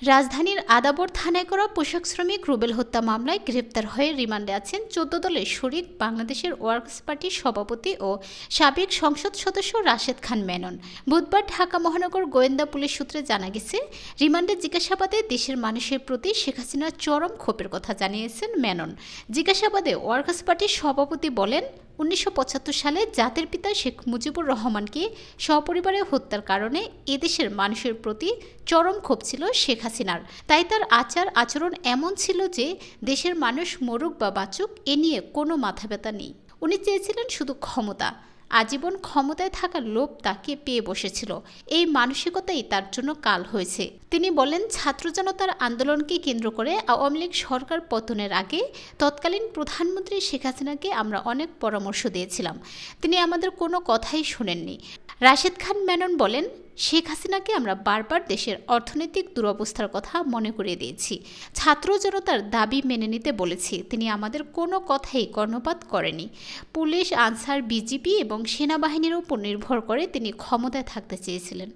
রাজধানীর আদাবর থানায় করা পোশাক শ্রমিক রুবেল হত্যা মামলায় গ্রেপ্তার হয়ে রিমান্ডে আছেন ১৪ দলের শরিক বাংলাদেশের ওয়ার্কার্স পার্টির সভাপতি ও সাবেক সংসদ সদস্য রাশেদ খান মেনন। বুধবার ঢাকা মহানগর গোয়েন্দা পুলিশ সূত্রে জানা গেছে, রিমান্ডে জিজ্ঞাসাবাদে দেশের মানুষের প্রতি শেখ হাসিনার চরম ক্ষোভের কথা জানিয়েছেন মেনন। জিজ্ঞাসাবাদে ওয়ার্কার্স পার্টির সভাপতি বলেন, ১৯৭৫ সালে জাতির পিতা শেখ মুজিবুর রহমানকে সপরিবারে হত্যার কারণে এদেশের মানুষের প্রতি চরম ক্ষোভ ছিল শেখ হাসিনার। তাই তার আচার আচরণ এমন ছিল যে দেশের মানুষ মরুক বা বাঁচুক এ নিয়ে কোনো মাথা ব্যথা নেই। উনি চেয়েছিলেন শুধু ক্ষমতা। আজীবন ক্ষমতায় থাকার লোভ তাকে পেয়ে বসেছিল। এই মানসিকতাই তার জন্য কাল হয়েছে। তিনি বলেন, ছাত্র জনতার আন্দোলনকে কেন্দ্র করে আওয়ামী লীগ সরকার পতনের আগে তৎকালীন প্রধানমন্ত্রী শেখ হাসিনাকে আমরা অনেক পরামর্শ দিয়েছিলাম, তিনি আমাদের কোনো কথাই শোনেননি। রাশেদ খান মেনন বলেন, শেখ হাসিনাকে আমরা বারবার দেশের অর্থনৈতিক দুরবস্থার কথা মনে করিয়ে দিয়েছি, ছাত্র জনতার দাবি মেনে নিতে বলেছি, তিনি আমাদের কোনো কথাই কর্ণপাত করেনি। পুলিশ, আনসার, বিজিবি এবং সেনাবাহিনীর উপর নির্ভর করে তিনি ক্ষমতায় থাকতে চেয়েছিলেন।